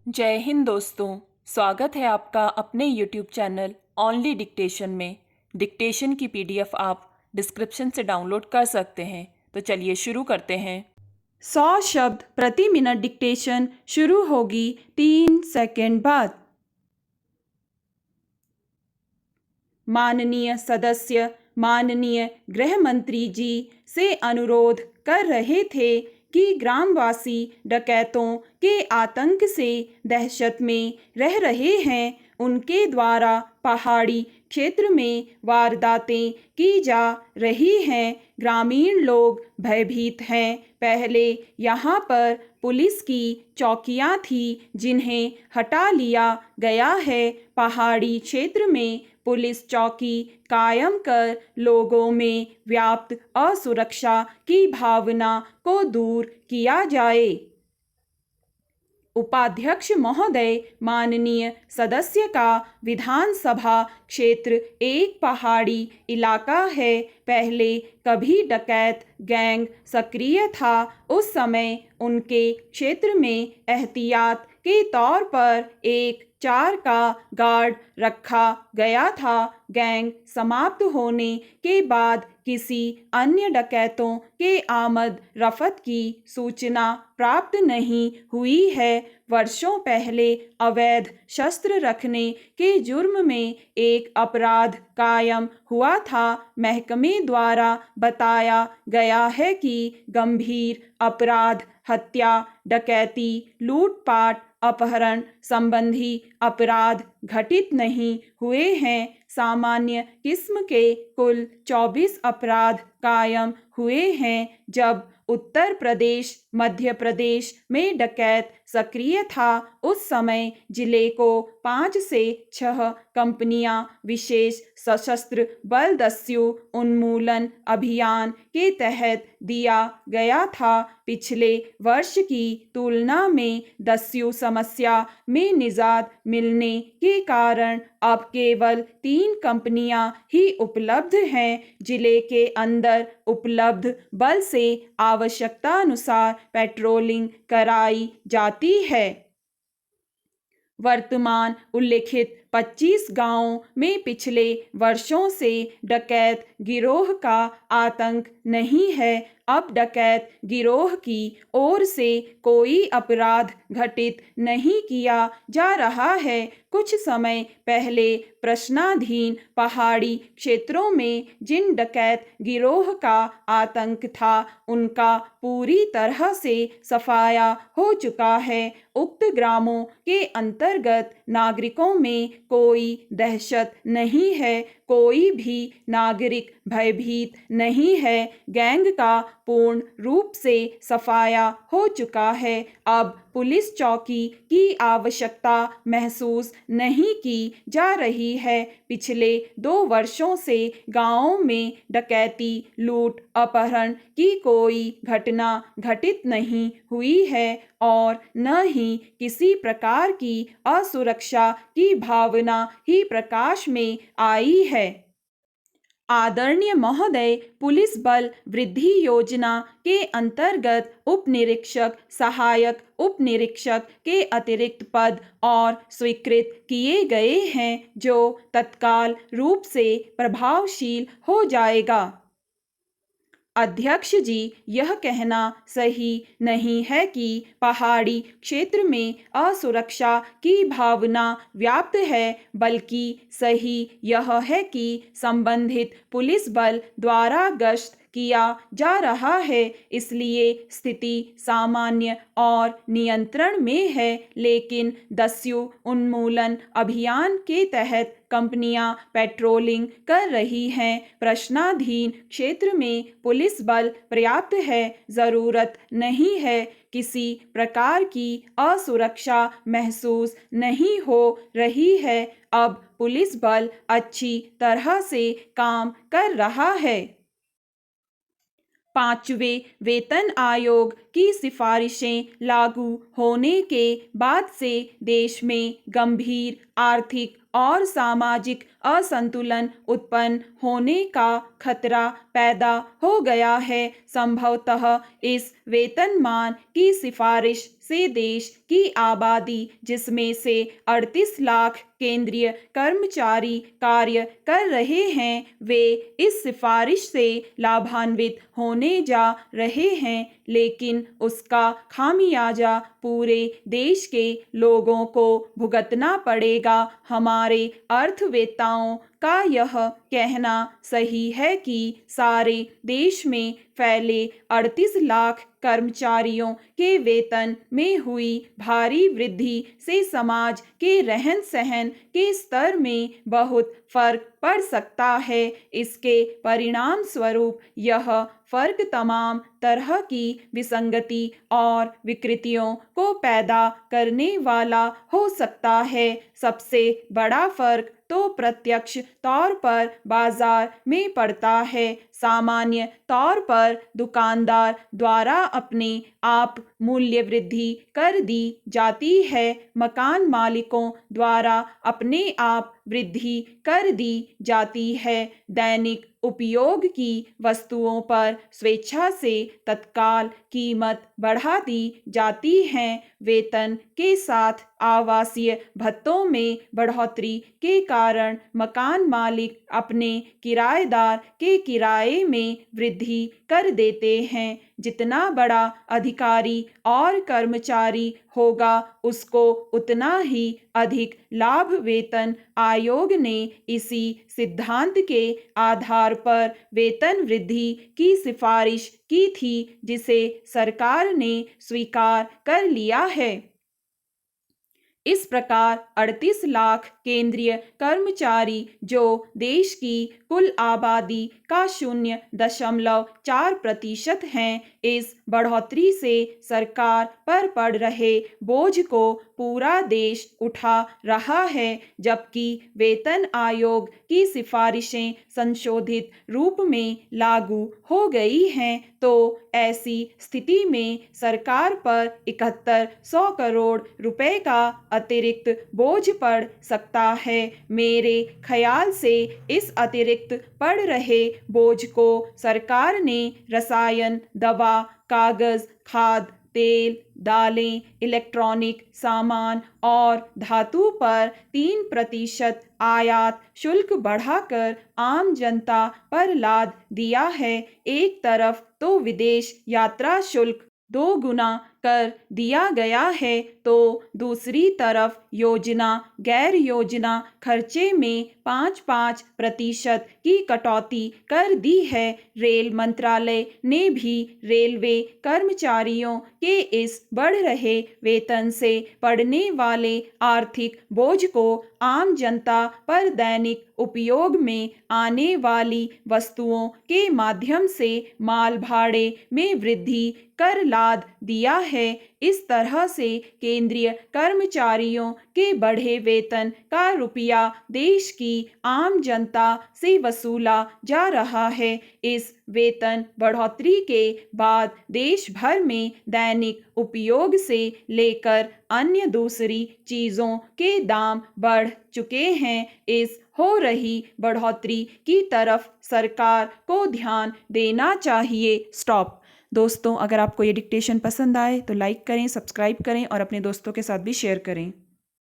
जय हिंद दोस्तों। स्वागत है आपका अपने YouTube चैनल ओनली डिक्टेशन में। डिक्टेशन की PDF आप डिस्क्रिप्शन से डाउनलोड कर सकते हैं। तो चलिए शुरू करते हैं। 100 शब्द प्रति मिनट डिक्टेशन शुरू होगी 3 सेकंड बाद। माननीय सदस्य माननीय गृह मंत्री जी से अनुरोध कर रहे थे कि ग्रामवासी डकैतों के आतंक से दहशत में रह रहे हैं। उनके द्वारा पहाड़ी क्षेत्र में वारदातें की जा रही हैं। ग्रामीण लोग भयभीत हैं। पहले यहाँ पर पुलिस की चौकियाँ थी जिन्हें हटा लिया गया है। पहाड़ी क्षेत्र में पुलिस चौकी कायम कर लोगों में व्याप्त असुरक्षा की भावना को दूर किया जाए। उपाध्यक्ष महोदय, माननीय सदस्य का विधानसभा क्षेत्र एक पहाड़ी इलाका है। पहले कभी डकैत गैंग सक्रिय था। उस समय उनके क्षेत्र में एहतियात के तौर पर एक 4 का गार्ड रखा गया था। गैंग समाप्त होने के बाद किसी अन्य डकैतों के आमद रफत की सूचना प्राप्त नहीं हुई है। वर्षों पहले अवैध शस्त्र रखने के जुर्म में एक अपराध कायम हुआ था। महकमे द्वारा बताया गया है कि गंभीर अपराध, हत्या, डकैती, लूटपाट, अपहरण संबंधी अपराध घटित नहीं हुए हैं। सामान्य किस्म के कुल 24 अपराध कायम हुए हैं। जब उत्तर प्रदेश, मध्य प्रदेश में डकैत सक्रिय था, उस समय जिले को 5 से 6 कंपनियां विशेष सशस्त्र बल दस्यु उन्मूलन अभियान के तहत दिया गया था। पिछले वर्ष की तुलना में दस्यु समस्या में निजात मिलने के कारण अब केवल 3 कंपनियां ही उपलब्ध हैं। जिले के अंदर उपलब्ध बल से आवश्यकता अनुसार पेट्रोलिंग कराई जाती है। वर्तमान उल्लेखित 25 गांवों में पिछले वर्षों से डकैत गिरोह का आतंक नहीं है। अब डकैत गिरोह की ओर से कोई अपराध घटित नहीं किया जा रहा है। कुछ समय पहले प्रश्नाधीन पहाड़ी क्षेत्रों में जिन डकैत गिरोह का आतंक था, उनका पूरी तरह से सफाया हो चुका है। उक्त ग्रामों के अंतर्गत नागरिकों में कोई दहशत नहीं है। कोई भी नागरिक भयभीत नहीं है। गैंग का पूर्ण रूप से सफाया हो चुका है। अब पुलिस चौकी की आवश्यकता महसूस नहीं की जा रही है। पिछले 2 वर्षों से गांवों में डकैती, लूट, अपहरण की कोई घटना घटित नहीं हुई है और न ही किसी प्रकार की असुरक्षा की भावना ही प्रकाश में आई है। आदरणीय महोदय, पुलिस बल वृद्धि योजना के अंतर्गत उप निरीक्षक, सहायक उप निरीक्षक के अतिरिक्त पद और स्वीकृत किए गए हैं, जो तत्काल रूप से प्रभावशील हो जाएगा। अध्यक्ष जी, यह कहना सही नहीं है कि पहाड़ी क्षेत्र में असुरक्षा की भावना व्याप्त है, बल्कि सही यह है कि संबंधित पुलिस बल द्वारा गश्त किया जा रहा है। इसलिए स्थिति सामान्य और नियंत्रण में है। लेकिन दस्यु उन्मूलन अभियान के तहत कंपनियां पेट्रोलिंग कर रही हैं। प्रश्नाधीन क्षेत्र में पुलिस बल पर्याप्त है। जरूरत नहीं है। किसी प्रकार की असुरक्षा महसूस नहीं हो रही है। अब पुलिस बल अच्छी तरह से काम कर रहा है। 5वें वेतन आयोग की सिफारिशें लागू होने के बाद से देश में गंभीर आर्थिक और सामाजिक असंतुलन उत्पन्न होने का खतरा पैदा हो गया है। संभवतः इस वेतनमान की सिफारिश से देश की आबादी, जिसमें से 38 लाख केंद्रीय कर्मचारी कार्य कर रहे हैं, वे इस सिफारिश से लाभान्वित होने जा रहे हैं, लेकिन उसका खामियाजा पूरे देश के लोगों को भुगतना पड़ेगा। हमारे अर्थवेत्ताओं का यह कहना सही है कि सारे देश में फैले 38 लाख कर्मचारियों के वेतन में हुई भारी वृद्धि से समाज के रहन सहन के स्तर में बहुत फर्क पड़ सकता है। इसके परिणाम स्वरूप यह फर्क तमाम तरह की विसंगति और विकृतियों को पैदा करने वाला हो सकता है। सबसे बड़ा फर्क तो प्रत्यक्ष तौर पर बाजार में पड़ता है। सामान्य तौर पर दुकानदार द्वारा अपने आप मूल्य वृद्धि कर दी जाती है, मकान मालिकों द्वारा अपने आप वृद्धि कर दी जाती है, दैनिक उपयोग की वस्तुओं पर स्वेच्छा से तत्काल कीमत बढ़ा दी जाती है। वेतन के साथ आवासीय भत्तों में बढ़ोतरी के कारण मकान मालिक अपने किराएदार के किराए में वृद्धि कर देते हैं। जितना बड़ा अधिकारी और कर्मचारी होगा, उसको उतना ही अधिक लाभ। वेतन आयोग ने इसी सिद्धांत के आधार पर वेतन वृद्धि की सिफारिश की थी, जिसे सरकार ने स्वीकार कर लिया है। इस प्रकार 38 लाख केंद्रीय कर्मचारी, जो देश की कुल आबादी का 0.4% हैं, इस बढ़ोतरी से सरकार पर पड़ रहे बोझ को पूरा देश उठा रहा है। जबकि वेतन आयोग की सिफारिशें संशोधित रूप में लागू हो गई हैं, तो ऐसी स्थिति में सरकार पर 7100 करोड़ रुपए का अतिरिक्त बोझ पड़ सकता है। मेरे ख्याल से इस अतिरिक्त पड़ रहे बोझ को सरकार ने रसायन, दवा, कागज, खाद, तेल, दालें, इलेक्ट्रॉनिक सामान और धातु पर 3% आयात शुल्क बढ़ाकर आम जनता पर लाद दिया है। एक तरफ तो विदेश यात्रा शुल्क 2 गुना कर दिया गया है, तो दूसरी तरफ योजना गैर योजना खर्चे में 5% की कटौती कर दी है। रेल मंत्रालय ने भी रेलवे कर्मचारियों के इस बढ़ रहे वेतन से पड़ने वाले आर्थिक बोझ को आम जनता पर दैनिक उपयोग में आने वाली वस्तुओं के माध्यम से माल भाड़े में वृद्धि कर लाद दिया है। इस तरह से केंद्रीय कर्मचारियों के बढ़े वेतन का रुपया देश की आम जनता से वसूला जा रहा है। इस वेतन बढ़ोतरी के बाद देश भर में दैनिक उपयोग से लेकर अन्य दूसरी चीज़ों के दाम बढ़ चुके हैं। इस हो रही बढ़ोतरी की तरफ सरकार को ध्यान देना चाहिए। स्टॉप। दोस्तों, अगर आपको ये डिक्टेशन पसंद आए तो लाइक करें, सब्सक्राइब करें और अपने दोस्तों के साथ भी शेयर करें।